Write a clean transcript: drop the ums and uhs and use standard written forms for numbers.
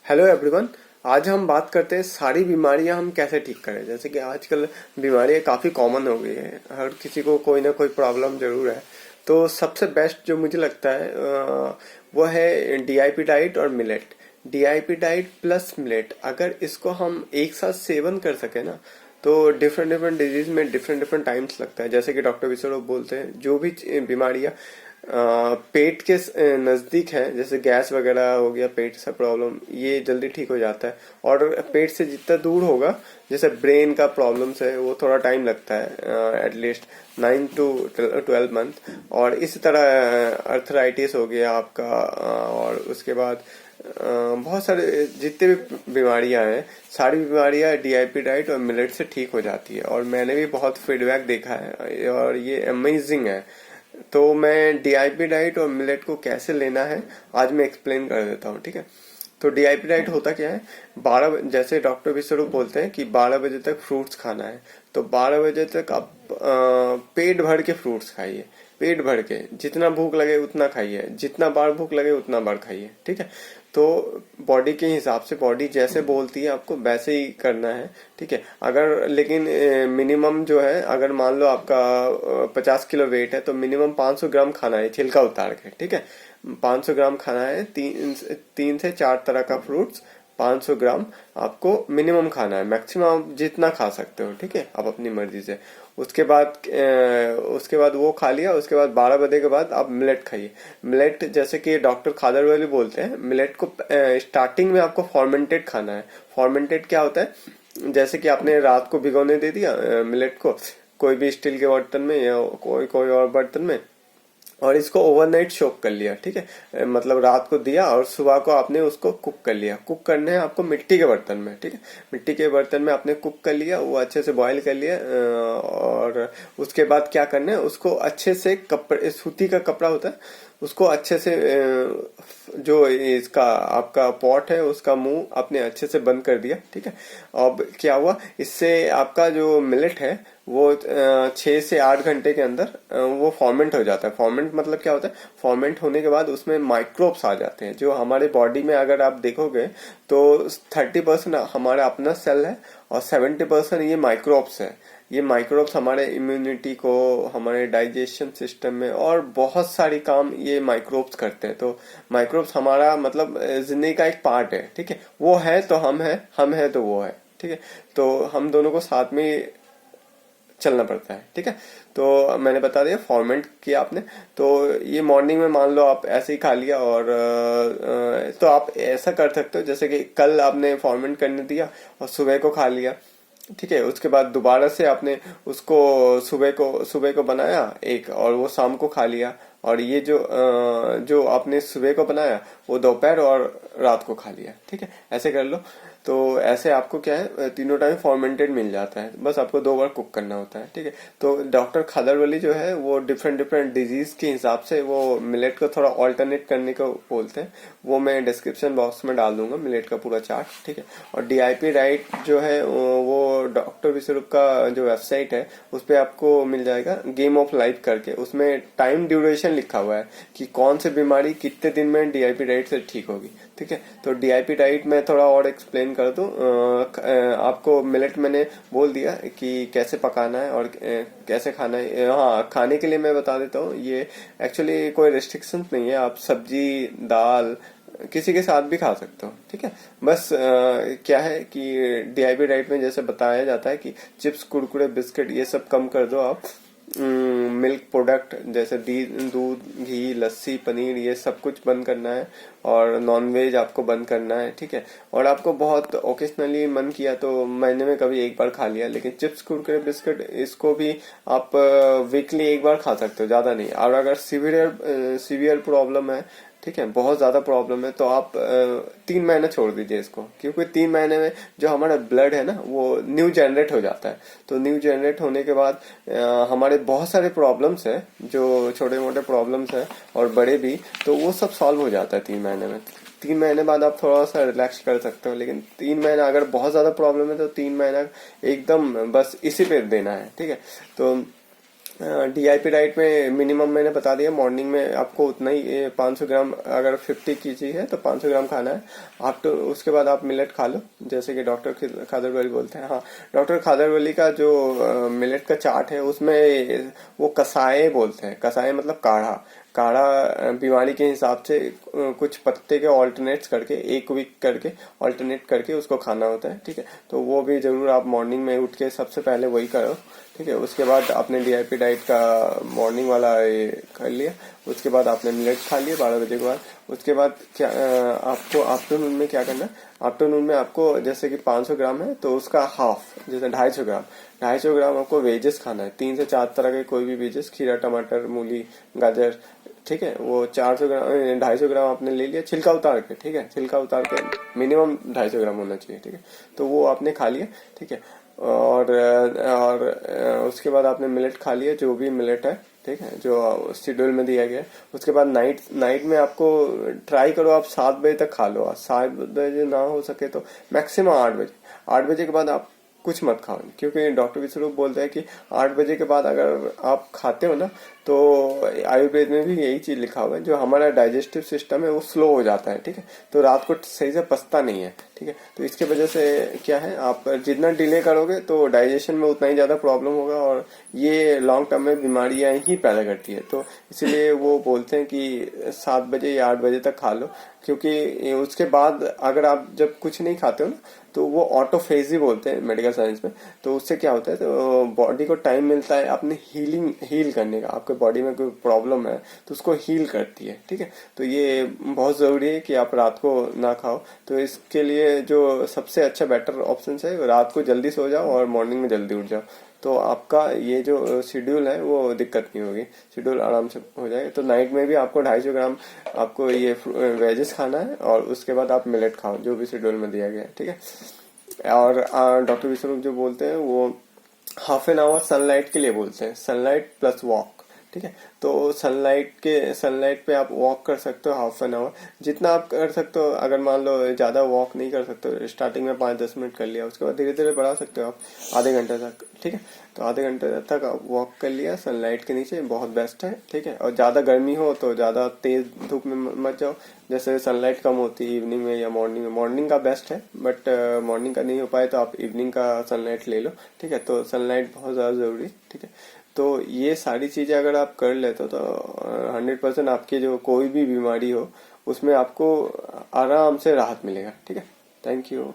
Hello everyone. आज हम बात करते हैं सारी बीमारियां हम कैसे ठीक करें। जैसे कि आजकल बीमारियां काफ़ी कॉमन हो गई है, हर किसी को कोई ना कोई प्रॉब्लम जरूर है। तो सबसे बेस्ट जो मुझे लगता है वो है डीआईपी डाइट और millet. DIP diet plus millet, अगर इसको हम एक साथ सेवन कर सके ना, तो डिफरेंट डिफरेंट डिजीज में डिफरेंट डिफरेंट टाइम्स लगता है। जैसे कि डॉक्टर विश्वरूप बोलते हैं, जो भी बीमारियां पेट के नजदीक है, जैसे गैस वगैरह हो गया, पेट से प्रॉब्लम, ये जल्दी ठीक हो जाता है। और पेट से जितना दूर होगा, जैसे ब्रेन का प्रॉब्लम्स है, वो थोड़ा टाइम लगता है, एटलीस्ट 9 to 12 मंथ। और इसी तरह अर्थराइटिस हो गया आपका, और उसके बाद बहुत सारे जितने भी बीमारियां हैं, सारी बीमारियां डीआईपी डाइट और मिलेट से ठीक हो जाती है। और मैंने भी बहुत फीडबैक देखा है और ये अमेजिंग है। तो मैं डीआईपी डाइट और मिलेट को कैसे लेना है आज मैं एक्सप्लेन कर देता हूँ, ठीक है। तो डीआईपी डाइट होता क्या है, 12, जैसे डॉक्टर विश्वरूप बोलते हैं कि 12 बजे तक फ्रूट्स खाना है। तो 12 बजे तक आप पेट भर के फ्रूट्स खाइए, पेट भर के, जितना भूख लगे उतना खाइए, जितना बार भूख लगे उतना बार खाइए, ठीक है। तो बॉडी के हिसाब से, बॉडी जैसे बोलती है आपको वैसे ही करना है, ठीक है। अगर लेकिन मिनिमम जो है, अगर मान लो आपका 50 किलो वेट है, तो मिनिमम 500 ग्राम खाना है छिलका उतार के, ठीक है। 500 ग्राम खाना है, 3 से 4 तरह का फ्रूट्स, 500 ग्राम आपको मिनिमम खाना है। मैक्सिमम आप जितना खा सकते हो, ठीक है, आप अपनी मर्जी से। उसके बाद वो खा लिया। उसके बाद 12 बजे के बाद आप मिलेट खाइए। मिलेट, जैसे कि डॉक्टर खादरवली बोलते हैं, मिलेट को स्टार्टिंग में आपको फॉर्मेंटेड खाना है। फॉर्मेंटेड क्या होता है, जैसे कि आपने रात को भिगोने दे दिया मिलेट को, कोई भी स्टील के बर्तन में या कोई कोई और बर्तन में, और इसको ओवरनाइट सोक कर लिया, ठीक है। मतलब रात को दिया और सुबह को आपने उसको कुक कर लिया। कुक करने हैं आपको मिट्टी के बर्तन में, ठीक है। मिट्टी के बर्तन में आपने कुक कर लिया, वो अच्छे से बॉईल कर लिया। और उसके बाद क्या करना है, उसको अच्छे से कपड़े, सूती का कपड़ा होता है, उसको अच्छे से जो इसका आपका पॉट है उसका मुंह आपने अच्छे से बंद कर दिया, ठीक है। अब क्या हुआ, इससे आपका जो मिलेट है वो 6 से 8 घंटे के अंदर वो फॉर्मेंट हो जाता है। फॉर्मेंट मतलब क्या होता है, फॉर्मेंट होने के बाद उसमें माइक्रोब्स आ जाते हैं, जो हमारे बॉडी में अगर आप देखोगे तो 30% हमारा अपना सेल है और 70% ये माइक्रोब्स है। ये माइक्रोब्स हमारे इम्यूनिटी को, हमारे डाइजेशन सिस्टम में और बहुत सारी काम ये माइक्रोब्स करते हैं। तो माइक्रोब्स हमारा मतलब जिंदगी का एक पार्ट है, ठीक है। वो है तो हम है, हम है तो वो है, ठीक है। तो हम दोनों को साथ में चलना पड़ता है, ठीक है। तो मैंने बता दिया फॉर्मेंट किया आपने। तो ये मॉर्निंग में मान लो आप ऐसे ही खा लिया, और तो आप ऐसा कर सकते हो, जैसे कि कल आपने फॉर्मेंट करने दिया और सुबह को खा लिया, ठीक है। उसके बाद दोबारा से आपने उसको सुबह को बनाया एक, और वो शाम को खा लिया। और ये जो आपने सुबह को बनाया वो दोपहर और रात को खा लिया, ठीक है। ऐसे कर लो। तो ऐसे आपको क्या है, तीनों टाइम फॉर्मेंटेड मिल जाता है, बस आपको 2 बार कुक करना होता है, ठीक है। तो डॉक्टर खादरवली जो है वो डिफरेंट डिफरेंट डिजीज के हिसाब से वो मिलेट को थोड़ा ऑल्टरनेट करने को बोलते हैं। वो मैं डिस्क्रिप्शन बॉक्स में डाल दूंगा मिलेट का पूरा चार्ट, ठीक है। और डीआईपी डाइट जो है वो डॉक्टर विश्वरूप का जो वेबसाइट है उस पर आपको मिल जाएगा, गेम ऑफ लाइफ करके। उसमें टाइम ड्यूरेशन लिखा हुआ है कि कौन सी बीमारी कितने दिन में डीआईपी डाइट से ठीक होगी, ठीक है। तो डीआईपी डाइट में थोड़ा और एक्सप्लेन कर दूं। आपको मिलेट मैंने बोल दिया कि कैसे पकाना है और कैसे खाना है। हाँ, खाने के लिए मैं बता देता हूँ, ये एक्चुअली कोई रिस्ट्रिक्शन नहीं है, आप सब्जी दाल किसी के साथ भी खा सकते हो, ठीक है। बस क्या है कि डीआईपी डाइट में जैसे बताया जाता है कि चिप्स, कुरकुरे, बिस्किट ये सब कम कर दो आप। मिल्क प्रोडक्ट जैसे दूध, घी, लस्सी, पनीर ये सब कुछ बंद करना है। और नॉनवेज आपको बंद करना है, ठीक है। और आपको बहुत ओकेशनली मन किया तो महीने में कभी एक बार खा लिया, लेकिन चिप्स, कुरकुरे, बिस्किट इसको भी आप वीकली एक बार खा सकते हो, ज्यादा नहीं। और अगर सीवियर प्रॉब्लम है, ठीक है, बहुत ज्यादा प्रॉब्लम है, तो आप 3 महीने छोड़ दीजिए इसको, क्योंकि 3 महीने में जो हमारा ब्लड है ना वो न्यू जनरेट हो जाता है। तो न्यू जनरेट होने के बाद हमारे बहुत सारे प्रॉब्लम्स है, जो छोटे मोटे प्रॉब्लम्स है और बड़े भी, तो वो सब सॉल्व हो जाता है 3 महीने में। 3 महीने बाद आप थोड़ा सा रिलैक्स कर सकते हो, लेकिन 3 महीना अगर बहुत ज्यादा प्रॉब्लम है तो 3 महीना एकदम बस इसी पे देना है, ठीक है। तो डीआईपी डाइट में मिनिमम मैंने बता दिया, मॉर्निंग में आपको उतना ही 500 ग्राम, अगर 50 केजी है तो 500 ग्राम खाना है। आप तो उसके बाद आप मिलेट खा लो, जैसे कि डॉक्टर खादरवली बोलते हैं। हाँ, डॉक्टर खादरवली का जो मिलेट का चार्ट है उसमें वो कसाए बोलते हैं, कसाए मतलब काढ़ा। काढ़ा बीमारी के हिसाब से कुछ पत्ते के ऑल्टरनेट्स करके, एक वीक करके ऑल्टरनेट करके उसको खाना होता है, ठीक है। तो वो भी जरूर आप मॉर्निंग में उठ के सबसे पहले वही करो, ठीक है। उसके बाद आपने डीआईपी डाइट का मॉर्निंग वाला ये कर लिया, उसके बाद आपने मिलेट खा लिया 12 बजे के बाद। उसके बाद क्या आपको आफ्टरनून में क्या करना है, आफ्टरनून में आपको जैसे कि 500 ग्राम है तो उसका हाफ, जैसे 250 ग्राम आपको वेजेस खाना है। 3 से 4 तरह के कोई भी वेजेस, खीरा, टमाटर, मूली, गाजर, ठीक है। वो 400 ग्राम 250 ग्राम आपने ले लिया छिलका उतार के, ठीक है। छिलका उतार के मिनिमम 250 ग्राम होना चाहिए, ठीक है। तो वो आपने खा लिया, ठीक है। और उसके बाद आपने मिलेट खा लिया, जो भी मिलेट है, ठीक है, जो शेड्यूल में दिया गया है। उसके बाद नाइट में आपको ट्राई करो आप 7 बजे तक खा लो। 7 बजे ना हो सके तो मैक्सिमम 8 बजे। 8 बजे के बाद आप कुछ मत खाओ, क्योंकि डॉक्टर विश्वरूप बोलते हैं कि 8 बजे के बाद अगर आप खाते हो ना, तो आयुर्वेद में भी यही चीज लिखा हुआ है, जो हमारा डाइजेस्टिव सिस्टम है वो स्लो हो जाता है, ठीक है। तो रात को सही से पचता नहीं है, ठीक है। तो इसके वजह से क्या है, आप जितना डिले करोगे तो डाइजेशन में उतना ही ज्यादा प्रॉब्लम होगा, और ये लॉन्ग टर्म में बीमारियां ही पैदा करती है। तो इसीलिए वो बोलते हैं कि 7 बजे या 8 बजे तक खा लो, क्योंकि उसके बाद अगर आप जब कुछ नहीं खाते हो ना, तो वो ऑटोफेजी बोलते हैं मेडिकल साइंस में। तो उससे क्या होता है, तो बॉडी को टाइम मिलता है अपनी हील करने का। आपके बॉडी में कोई प्रॉब्लम है तो उसको हील करती है, ठीक है। तो ये बहुत जरूरी है कि आप रात को ना खाओ। तो इसके लिए जो सबसे अच्छा बेटर ऑप्शन है, रात को जल्दी सो जाओ और मॉर्निंग में जल्दी उठ जाओ। तो आपका ये जो शेड्यूल है वो दिक्कत नहीं होगी, शेड्यूल आराम से हो जाएगा। तो नाइट में भी आपको 250 ग्राम आपको ये वेजेस खाना है, और उसके बाद आप मिलेट खाओ, जो भी शेड्यूल में दिया गया है, ठीक है। और डॉक्टर विश्वरूप जो बोलते हैं वो हाफ एन आवर सनलाइट के लिए बोलते हैं, सनलाइट प्लस वॉक, ठीक है। तो सनलाइट पे आप वॉक कर सकते हो हाफ एन आवर, जितना आप कर सकते हो। अगर मान लो ज्यादा वॉक नहीं कर सकते हो, स्टार्टिंग में 5-10 मिनट कर लिया, उसके बाद धीरे धीरे बढ़ा सकते हो आप आधे घंटे तक, ठीक है। तो आधे घंटे तक आप वॉक कर लिया सनलाइट के नीचे, बहुत बेस्ट है, ठीक है। और ज्यादा गर्मी हो तो ज्यादा तेज धूप में मत जाओ, जैसे सनलाइट कम होती है इवनिंग में या मॉर्निंग में। मॉर्निंग का बेस्ट है, बट मॉर्निंग का नहीं हो पाए तो आप इवनिंग का सनलाइट ले लो, ठीक है। तो सनलाइट बहुत ज्यादा जरूरी, ठीक है। तो ये सारी चीजें अगर आप कर लेते हो तो 100% आपकी जो कोई भी बीमारी हो उसमें आपको आराम से राहत मिलेगा, ठीक है। Thank you.